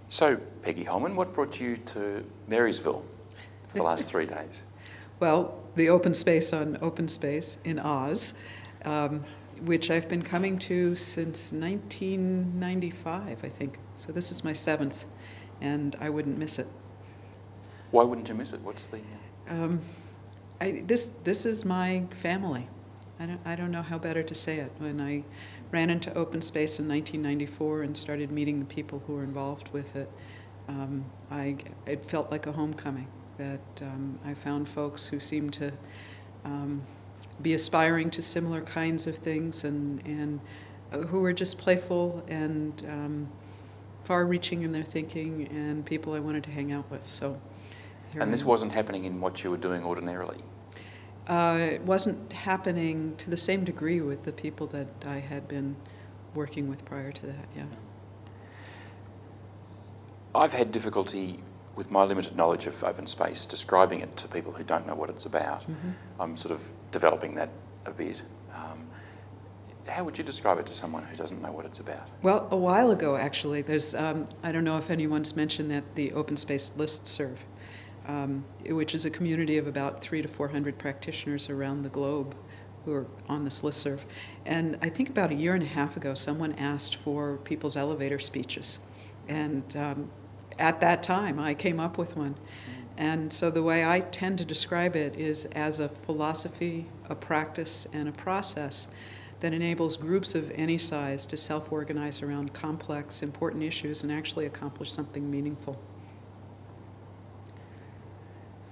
So, Peggy Holman, what brought you to Marysville for the last 3 days? Well, the open space on Open Space in Oz, which I've been coming to since 1995, I think. So this is my 7th, and I wouldn't miss it. Why wouldn't you miss it? What's the... This is my family. I don't know how better to say it. When I ran into open space in 1994 and started meeting the people who were involved with it, it felt like a homecoming. That I found folks who seemed to be aspiring to similar kinds of things, and who were just playful and far-reaching in their thinking, and people I wanted to hang out with. So. And this wasn't happening in what you were doing ordinarily? It wasn't happening to the same degree with the people that I had been working with prior to that, yeah. I've had difficulty with my limited knowledge of open space describing it to people who don't know what it's about. Mm-hmm. I'm sort of developing that a bit. How would you describe it to someone who doesn't know what it's about? Well, a while ago, actually, there's, I don't know if anyone's mentioned that the Open Space Listserv, which is a community of about 300 to 400 practitioners around the globe who are on this listserv. And I think about a year and a half ago, someone asked for people's elevator speeches. And at that time, I came up with one. And so the way I tend to describe it is as a philosophy, a practice, and a process that enables groups of any size to self-organize around complex, important issues and actually accomplish something meaningful.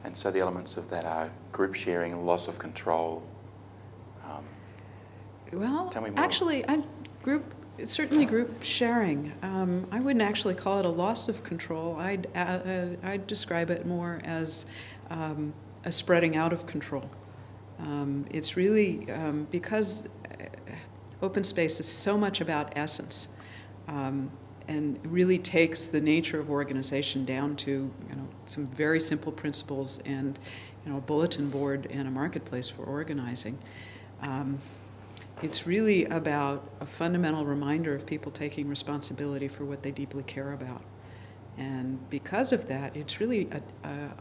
And so the elements of that are group sharing, loss of control. Well, tell me more. Actually, certainly group sharing. I wouldn't actually call it a loss of control. I'd describe it more as a spreading out of control. It's really because open space is so much about essence, and really takes the nature of organization down to some very simple principles and a bulletin board and a marketplace for organizing. It's really about a fundamental reminder of people taking responsibility for what they deeply care about. And because of that, it's really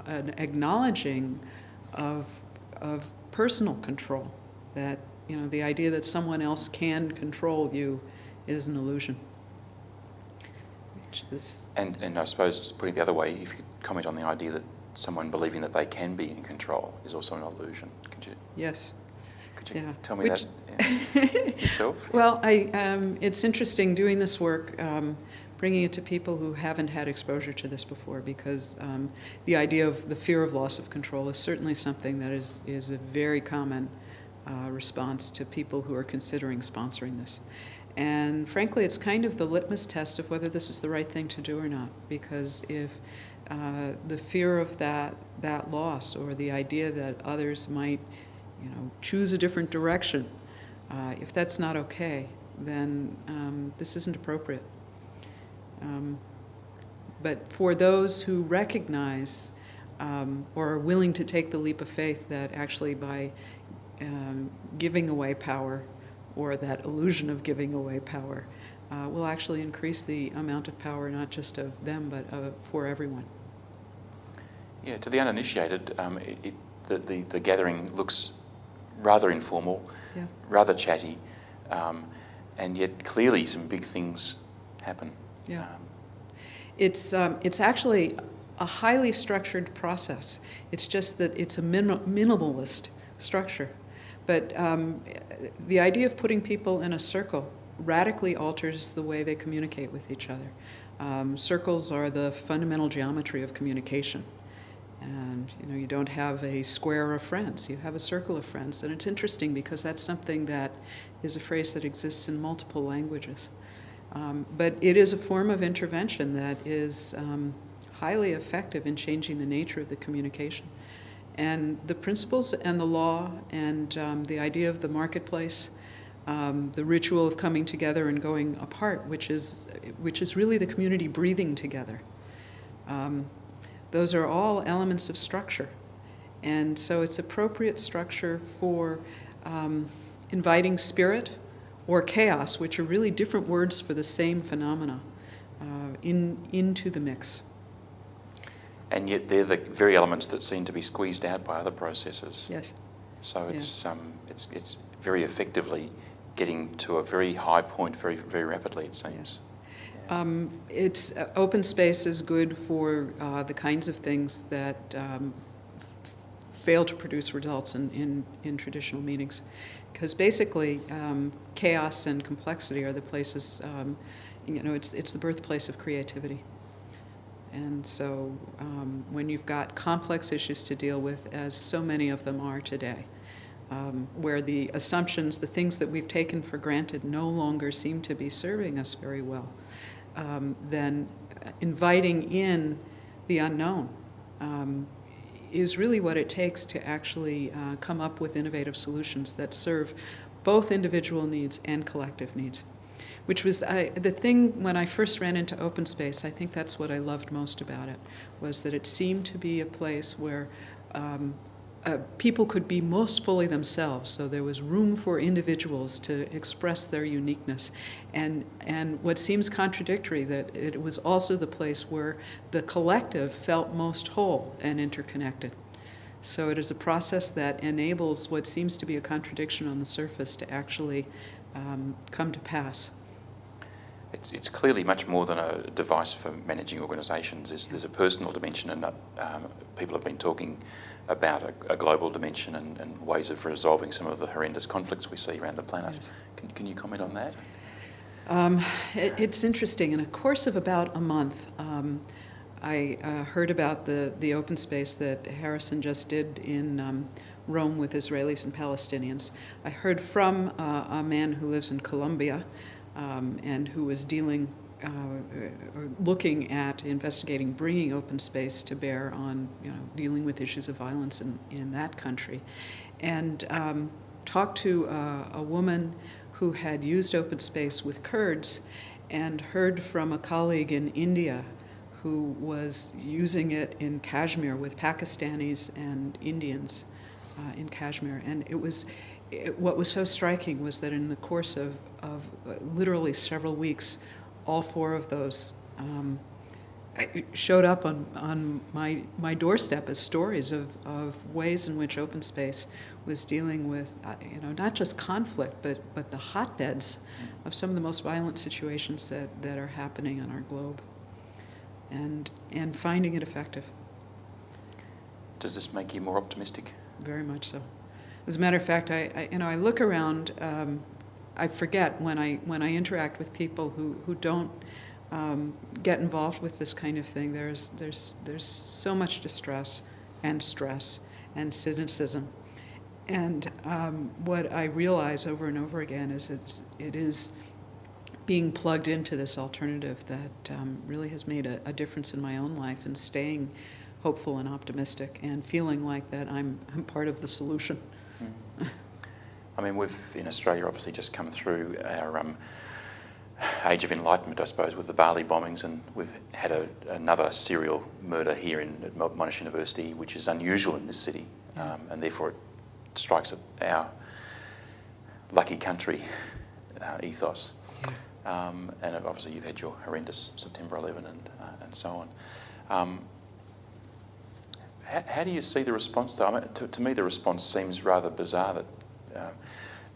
an acknowledging of personal control, that the idea that someone else can control you is an illusion. Which is... And I suppose, just putting it the other way, if you could comment on the idea that someone believing that they can be in control is also an illusion. Could you? Yes. Could you Yeah. tell me that yourself? Well, it's interesting doing this work, bringing it to people who haven't had exposure to this before, because the idea of the fear of loss of control is certainly something that is a very common response to people who are considering sponsoring this. And frankly, it's kind of the litmus test of whether this is the right thing to do or not, because if the fear of that loss, or the idea that others might choose a different direction, if that's not okay, then this isn't appropriate. But for those who recognize or are willing to take the leap of faith that actually by giving away power, or that illusion of giving away power, will actually increase the amount of power, not just of them, but for everyone. Yeah, to the uninitiated, the gathering looks rather informal, Yeah. rather chatty, and yet clearly some big things happen. Yeah. It's actually a highly structured process. It's just that it's a minimalist structure. But the idea of putting people in a circle radically alters the way they communicate with each other. Circles are the fundamental geometry of communication. And you don't have a square of friends, you have a circle of friends. And it's interesting because that's something that is a phrase that exists in multiple languages. But it is a form of intervention that is highly effective in changing the nature of the communication. And the principles and the law and the idea of the marketplace, the ritual of coming together and going apart, which is really the community breathing together. Those are all elements of structure. And so it's appropriate structure for inviting spirit or chaos, which are really different words for the same phenomena. into the mix. And yet they're the very elements that seem to be squeezed out by other processes. Yes. So it's very effectively getting to a very high point very, very rapidly, it seems. It's open space is good for the kinds of things that fail to produce results in traditional meetings, because basically chaos and complexity are the places. It's the birthplace of creativity. And so when you've got complex issues to deal with, as so many of them are today, where the assumptions, the things that we've taken for granted no longer seem to be serving us very well, then inviting in the unknown is really what it takes to actually come up with innovative solutions that serve both individual needs and collective needs. Which was the thing when I first ran into open space. I think that's what I loved most about it, was that it seemed to be a place where people could be most fully themselves. So there was room for individuals to express their uniqueness. And what seems contradictory, that it was also the place where the collective felt most whole and interconnected. So it is a process that enables what seems to be a contradiction on the surface to actually come to pass. It's clearly much more than a device for managing organisations. There's a personal dimension, and people have been talking about a global dimension and ways of resolving some of the horrendous conflicts we see around the planet. Yes. Can you comment on that? It's interesting. In a course of about a month, I heard about the open space that Harrison just did in Rome with Israelis and Palestinians. I heard from a man who lives in Colombia, and who was dealing or looking at investigating bringing open space to bear on dealing with issues of violence in that country, and talked to a woman who had used open space with Kurds, and heard from a colleague in India who was using it in Kashmir with Pakistanis and Indians in Kashmir. And what was so striking was that in the course of literally several weeks, all four of those showed up on my doorstep as stories of ways in which open space was dealing with not just conflict, but the hotbeds of some of the most violent situations that are happening on our globe, and finding it effective. Does this make you more optimistic? Very much so. As a matter of fact, I look around. I forget when I interact with people who don't get involved with this kind of thing. There's so much distress and stress and cynicism, and what I realize over and over again is it is being plugged into this alternative that really has made a difference in my own life, and staying hopeful and optimistic and feeling like that I'm part of the solution. I mean, we've in Australia obviously just come through our age of enlightenment, I suppose, with the Bali bombings, and we've had another serial murder here at Monash University, which is unusual in this city, and therefore it strikes at our lucky country ethos. And obviously you've had your horrendous September 11 and so on. How do you see the response, though? I mean, to me, the response seems rather bizarre.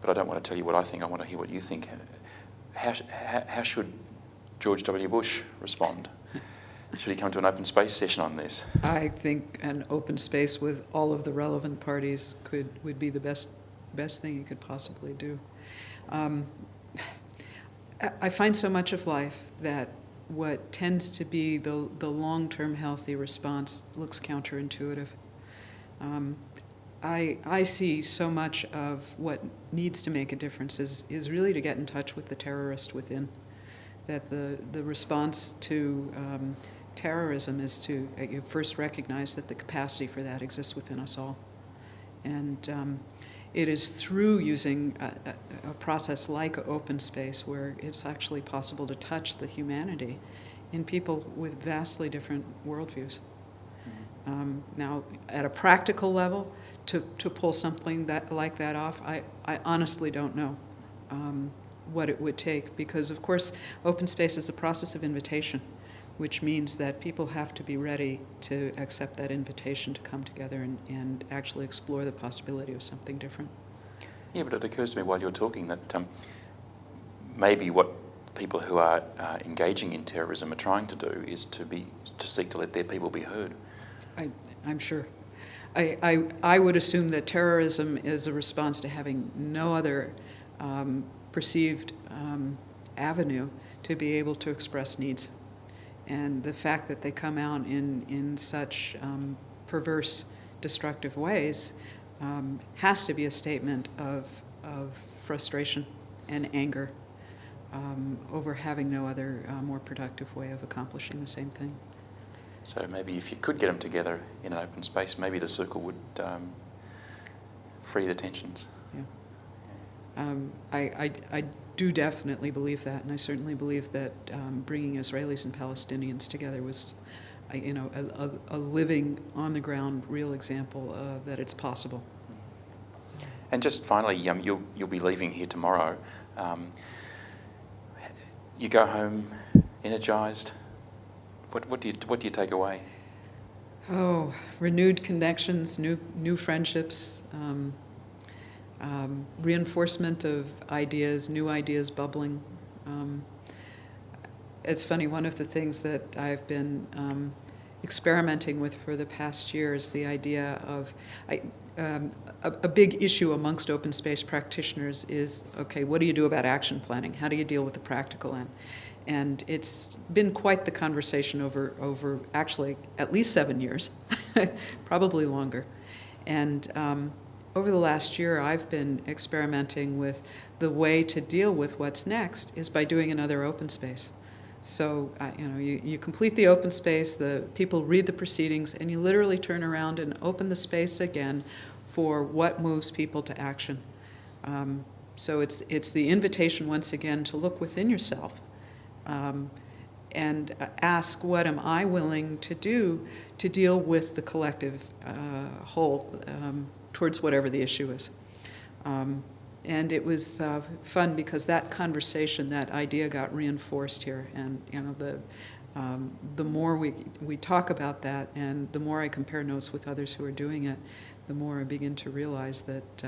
But I don't want to tell you what I think. I want to hear what you think. How should George W. Bush respond? Should he come to an open space session on this? I think an open space with all of the relevant parties would be the best thing he could possibly do. I find so much of life that what tends to be the long-term healthy response looks counterintuitive. I see so much of what needs to make a difference is really to get in touch with the terrorist within. That the response to terrorism is to you first recognize that the capacity for that exists within us all. And it is through using a process like open space where it's actually possible to touch the humanity in people with vastly different worldviews. Now, at a practical level, to pull something like that off, I honestly don't know. what it would take, because of course open space is a process of invitation, which means that people have to be ready to accept that invitation to come together and actually explore the possibility of something different. Yeah, but it occurs to me while you're talking that maybe what people who are engaging in terrorism are trying to do is to seek to let their people be heard. I'm sure. I would assume that terrorism is a response to having no other perceived avenue to be able to express needs. And the fact that they come out in such perverse, destructive ways has to be a statement of frustration and anger over having no other more productive way of accomplishing the same thing. So maybe if you could get them together in an open space, maybe the circle would free the tensions. Yeah. I do definitely believe that, and I certainly believe that bringing Israelis and Palestinians together was, a living, on-the-ground, real example that it's possible. And just finally, you'll be leaving here tomorrow. You go home energised. What do you take away? Oh, renewed connections, new friendships, reinforcement of ideas, new ideas bubbling. It's funny, one of the things that I've been experimenting with for the past year is the idea of, a big issue amongst open space practitioners is, okay, what do you do about action planning? How do you deal with the practical end? And it's been quite the conversation over actually at least 7 years, probably longer. And over the last year, I've been experimenting with the way to deal with what's next is by doing another open space. So, you complete the open space, the people read the proceedings, and you literally turn around and open the space again for what moves people to action. So it's the invitation once again to look within yourself and ask, what am I willing to do to deal with the collective whole towards whatever the issue is. And it was fun because that conversation, that idea got reinforced here. And the more we talk about that, and the more I compare notes with others who are doing it, the more I begin to realize that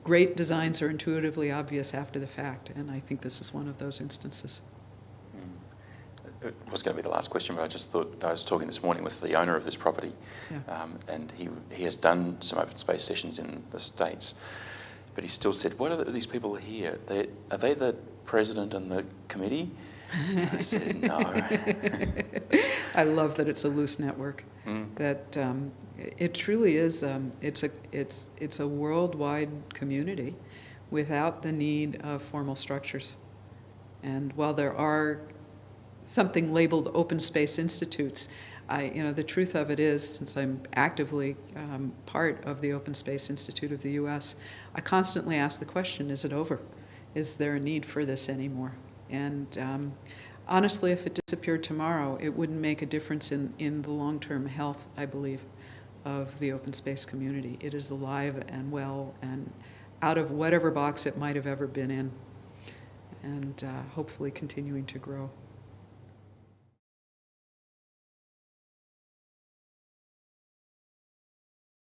great designs are intuitively obvious after the fact, and I think this is one of those instances. It was going to be the last question, but I just thought, I was talking this morning with the owner of this property, Yeah. and he has done some open space sessions in the States, but he still said, what are these people here? Are they the president and the committee? I said, no. I love that it's a loose network. That it truly is. It's a worldwide community without the need of formal structures. And while there are something labeled open space institutes, the truth of it is, since I'm actively part of the Open Space Institute of the U.S., I constantly ask the question: is it over? Is there a need for this anymore? And honestly, if it disappeared tomorrow, it wouldn't make a difference in the long-term health, I believe, of the open space community. It is alive and well and out of whatever box it might have ever been in, and hopefully continuing to grow.